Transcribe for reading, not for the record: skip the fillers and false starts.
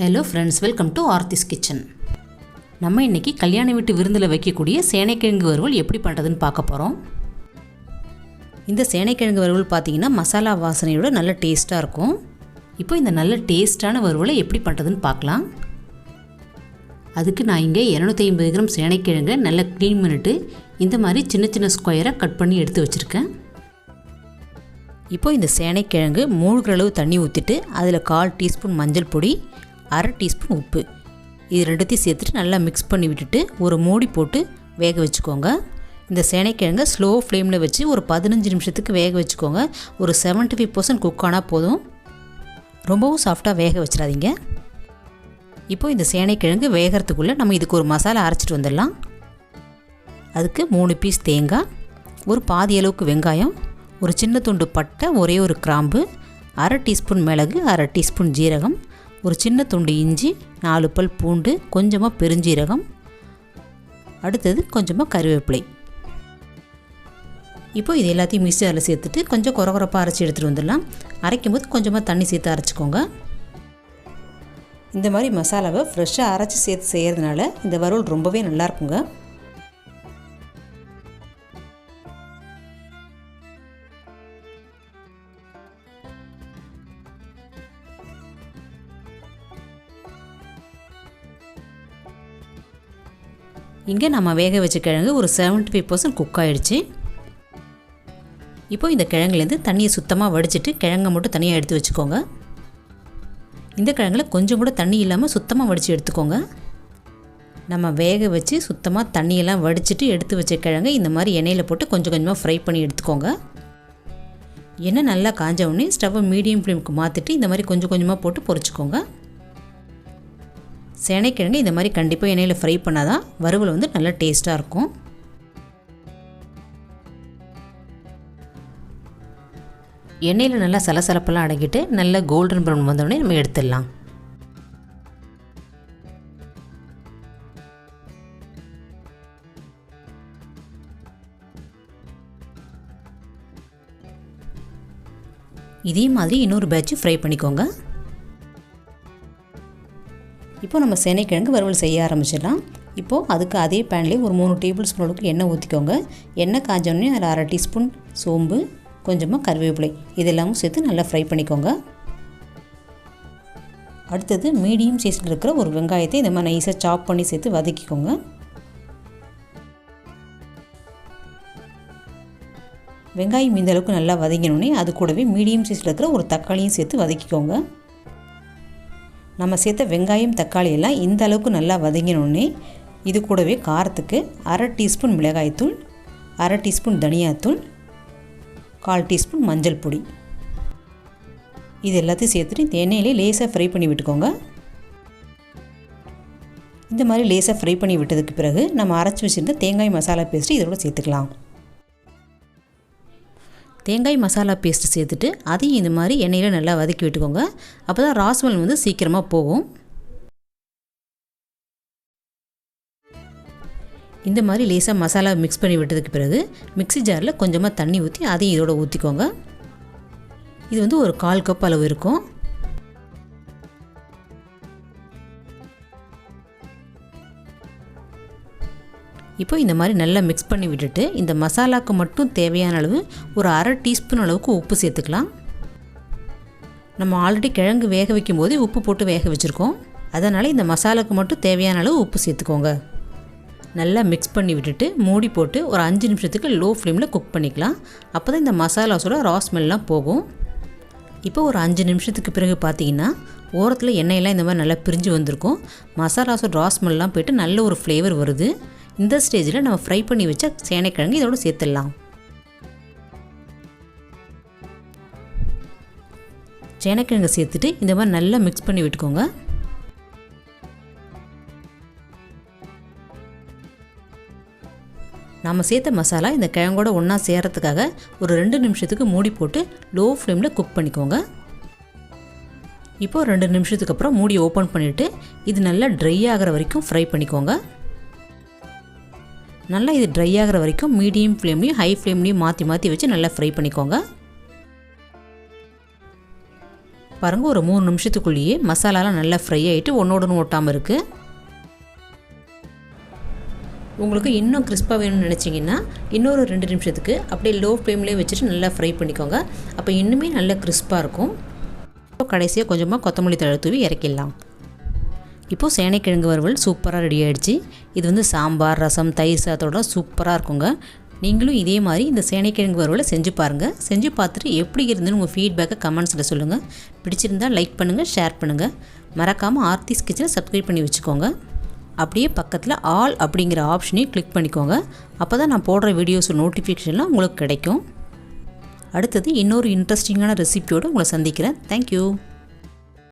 Hello friends, welcome to Aarthi's kitchen. நம்ம இன்றைக்கி கல்யாண வீட்டு விருந்தில் வைக்கக்கூடிய சேனைக்கிழங்கு வறுவல் எப்படி பண்ணுறதுன்னு பார்க்க போகிறோம். இந்த சேனைக்கிழங்கு வறுவல் பார்த்திங்கன்னா மசாலா வாசனையோட நல்ல டேஸ்ட்டாக இருக்கும். இப்போ இந்த நல்ல டேஸ்ட்டான வறுவலை எப்படி பண்ணுறதுன்னு பார்க்கலாம். அதுக்கு நான் இங்கே 250 கிராம் சேனைக்கிழங்கை நல்லா க்ளீன் பண்ணிவிட்டு இந்த மாதிரி சின்ன சின்ன ஸ்கொயராக கட் பண்ணி எடுத்து வச்சுருக்கேன். இப்போ இந்த சேனைக்கிழங்கு மூழ்கிற அளவு தண்ணி ஊற்றிட்டு அதில் 1/4 டீஸ்பூன் மஞ்சள் பொடி, 1/2 டீஸ்பூன் உப்பு, இது ரெண்டுத்தையும் சேர்த்துட்டு நல்லா மிக்ஸ் பண்ணி விட்டுட்டு ஒரு மூடி போட்டு வேக வச்சுக்கோங்க. இந்த சேனைக்கிழங்கை ஸ்லோ ஃப்ளேமில் வச்சு ஒரு 15 நிமிஷத்துக்கு வேக வச்சுக்கோங்க. ஒரு 75% குக் ஆனால் போதும், ரொம்பவும் சாஃப்டாக வேக வச்சிடாதீங்க. இப்போ இந்த சேனைக்கிழங்கு வேகிறதுக்குள்ளே நம்ம இதுக்கு ஒரு மசாலா அரைச்சிட்டு வந்துடலாம். அதுக்கு 3 பீஸ் தேங்காய், ஒரு பாதி அளவுக்கு வெங்காயம், ஒரு சின்ன துண்டு பட்டை, ஒரே ஒரு கிராம்பு, 1/2 டீஸ்பூன் மிளகு, 1/2 டீஸ்பூன் ஜீரகம், ஒரு சின்ன துண்டு இஞ்சி, 4 பல் பூண்டு, கொஞ்சமாக பெருஞ்சீரகம், அடுத்தது கொஞ்சமாக கருவேப்பிலை. இப்போ இது எல்லாத்தையும் மிக்ஸியில் சேர்த்துட்டு கொஞ்சம் கொரகொரப்பாக அரைச்சி எடுத்துகிட்டு வந்துடலாம். அரைக்கும் போது கொஞ்சமாக தண்ணி சேர்த்து அரைச்சிக்கோங்க. இந்த மாதிரி மசாலாவை ஃப்ரெஷ்ஷாக அரைச்சி சேர்த்து செய்கிறதுனால இந்த வறுவல் ரொம்பவே நல்லாயிருக்குங்க. இங்கே நம்ம வேக வச்ச கிழங்கு ஒரு 75% குக் ஆகிடுச்சு. இப்போ இந்த கிழங்குலேருந்து தண்ணியை சுத்தமாக வடிச்சிட்டு கிழங்கை மட்டும் தனியாக எடுத்து வச்சுக்கோங்க. இந்த கிழங்குல கொஞ்சம் கூட தண்ணி இல்லாமல் சுத்தமாக வடித்து எடுத்துக்கோங்க. நம்ம வேக வச்சு சுத்தமாக தண்ணியெல்லாம் வடிச்சிட்டு எடுத்து வச்ச கிழங்கு இந்த மாதிரி எண்ணெயில் போட்டு கொஞ்சம் கொஞ்சமாக ஃப்ரை பண்ணி எடுத்துக்கோங்க. எண்ணெய் நல்லா காஞ்ச உடனே ஸ்டவ்வை மீடியம் ஃப்ளேமுக்கு மாற்றிட்டு இந்த மாதிரி கொஞ்சம் கொஞ்சமாக போட்டு பொரிச்சிக்கோங்க. சேனைக்கிழங்கு இந்த மாதிரி கண்டிப்பாக எண்ணெயில் ஃப்ரை பண்ணால் தான் வறுவல் வந்து நல்லா டேஸ்ட்டாக இருக்கும். எண்ணெயில் நல்லா சலசலப்பெல்லாம் அடக்கிட்டு நல்லா கோல்டன் ப்ரௌன் வந்தோடனே நம்ம எடுத்துடலாம். இதே மாதிரி இன்னொரு பேட்ச் ஃப்ரை பண்ணிக்கோங்க. இப்போ நம்ம சேனைக்கிழங்கு வறுவல் செய்ய ஆரம்பிச்சிடலாம். இப்போது அதுக்கு அதே பேன்லேயே ஒரு 3 டேபிள் ஸ்பூன் அளவுக்கு எண்ணெய் ஊற்றிக்கோங்க. எண்ணெய் காஞ்சோடனே அதில் 1/2 டீஸ்பூன் சோம்பு, கொஞ்சமாக கருவேப்பிலை, இதெல்லாமும் சேர்த்து நல்லா ஃப்ரை பண்ணிக்கோங்க. அடுத்தது மீடியம் சைஸில் இருக்கிற ஒரு வெங்காயத்தை இந்த மாதிரி நைஸாக சாப் பண்ணி சேர்த்து வதக்கிக்கோங்க. வெங்காயம் இந்த அளவுக்கு நல்லா வதங்கினோடனே அது கூடவே மீடியம் சைஸில் இருக்கிற ஒரு தக்காளியும் சேர்த்து வதக்கிக்கோங்க. நம்ம சேர்த்த வெங்காயம் தக்காளி எல்லாம் இந்த அளவுக்கு நல்லா வதங்கினோடனே இது கூடவே காரத்துக்கு 1/2 டீஸ்பூன் மிளகாய்த்தூள், 1/2 டீஸ்பூன் தனியாத்தூள், 1/4 டீஸ்பூன் மஞ்சள் பொடி, இது எல்லாத்தையும் சேர்த்துட்டு இந்த எண்ணெயிலே லேசாக ஃப்ரை பண்ணி விட்டுக்கோங்க. இந்த மாதிரி லேசாக ஃப்ரை பண்ணி விட்டதுக்கு பிறகு நம்ம அரைச்சி வச்சுருந்த தேங்காய் மசாலா பேஸ்ட்டு இதோட சேர்த்துக்கலாம். தேங்காய் மசாலா பேஸ்ட்டு சேர்த்துட்டு அதையும் இந்த மாதிரி எண்ணெயில் நல்லா வதக்கி விட்டுக்கோங்க. அப்போ தான் ராஸ்மல் வந்து சீக்கிரமாக போகும். இந்த மாதிரி லேசாக மசாலா மிக்ஸ் பண்ணி விட்டதுக்கு பிறகு மிக்ஸி ஜாரில் கொஞ்சமாக தண்ணி ஊற்றி அதையும் இதோட ஊற்றிக்கோங்க. இது வந்து ஒரு 1/4 கப் அளவு இருக்கும். இப்போ இந்த மாதிரி நல்லா மிக்ஸ் பண்ணி விட்டுட்டு இந்த மசாலாவுக்கு மட்டும் தேவையான அளவு ஒரு 1/2 டீஸ்பூன் அளவுக்கு உப்பு சேர்த்துக்கலாம். நம்ம ஆல்ரெடி கிழங்கு வேக வைக்கும் போதே உப்பு போட்டு வேக வச்சுருக்கோம். அதனால் இந்த மசாலாவுக்கு மட்டும் தேவையான அளவு உப்பு சேர்த்துக்கோங்க. நல்லா மிக்ஸ் பண்ணி விட்டுட்டு மூடி போட்டு ஒரு 5 நிமிஷத்துக்கு லோ ஃப்ளேமில் குக் பண்ணிக்கலாம். அப்போ தான் இந்த மசாலாஸோட ரா ஸ்மெல்லாம் போகும். இப்போ ஒரு 5 நிமிஷத்துக்கு பிறகு பார்த்தீங்கன்னா ஓரத்தில் எண்ணெயெல்லாம் இந்த மாதிரி நல்லா பிரிஞ்சு வந்திருக்கும். மசாலாஸோட ரா ஸ்மெல்லாம் போய்ட்டு நல்ல ஒரு ஃப்ளேவர் வருது. இந்த ஸ்டேஜில் நம்ம ஃப்ரை பண்ணி வச்ச சேனைக்கிழங்கு இதோடு சேர்த்துடலாம். சேனைக்கிழங்கு சேர்த்துட்டு இந்த மாதிரி நல்லா மிக்ஸ் பண்ணி விட்டுக்கோங்க. நம்ம சேர்த்த மசாலா இந்த கிழங்கோட ஒன்றா சேர்கிறதுக்காக ஒரு 2 நிமிஷத்துக்கு மூடி போட்டு லோ ஃப்ளேமில் குக் பண்ணிக்கோங்க. இப்போது 2 நிமிஷத்துக்கு அப்புறம் மூடி ஓப்பன் பண்ணிவிட்டு இது நல்லா ட்ரை ஆகிற வரைக்கும் ஃப்ரை பண்ணிக்கோங்க. நல்லா இது ட்ரை ஆகிற வரைக்கும் மீடியம் ஃப்ளேம்லேயும் ஹை ஃப்ளேம்லேயும் மாற்றி மாற்றி வச்சு நல்லா ஃப்ரை பண்ணிக்கோங்க. பாருங்கள், ஒரு 3 நிமிஷத்துக்குள்ளேயே மசாலாலாம் நல்லா ஃப்ரை ஆகிட்டு ஒன்றோடு ஓட்டாமல் இருக்குது. உங்களுக்கு இன்னும் கிறிஸ்பாக வேணும்னு நினச்சிங்கன்னா இன்னொரு 2 நிமிஷத்துக்கு அப்படியே லோ ஃப்ளேம்லேயே வச்சுட்டு நல்லா ஃப்ரை பண்ணிக்கோங்க. அப்போ இன்னுமே நல்லா கிறிஸ்பாக இருக்கும். கடைசியாக கொஞ்சமாக கொத்தமல்லி தழை தூவி இறக்கிடலாம். இப்போது சேனைக்கிழங்கு வறுவல் சூப்பராக ரெடி ஆகிடுச்சு. இது சாம்பார், ரசம், தயிர் சாதத்தோட சூப்பராக இருக்குங்க. நீங்களும் இதே மாதிரி இந்த சேனைக்கிழங்கு வறுவலை செஞ்சு பாருங்கள். செஞ்சு பார்த்துட்டு எப்படி இருந்துன்னு உங்கள் ஃபீட்பேக்கை கமெண்ட்ஸில் சொல்லுங்கள். பிடிச்சிருந்தால் லைக் பண்ணுங்கள், ஷேர் பண்ணுங்கள். மறக்காமல் ஆர்த்திஸ் கிச்சனை சப்ஸ்கிரைப் பண்ணி வச்சுக்கோங்க. அப்படியே பக்கத்தில் ஆல் அப்படிங்கிற ஆப்ஷனையும் கிளிக் பண்ணிக்கோங்க. அப்போ தான் நான் போடுற வீடியோஸ் நோட்டிஃபிகேஷன்லாம் உங்களுக்கு கிடைக்கும். அடுத்தது இன்னொரு இன்ட்ரெஸ்டிங்கான ரெசிபியோடு உங்களை சந்திக்கிறேன். தேங்க்யூ.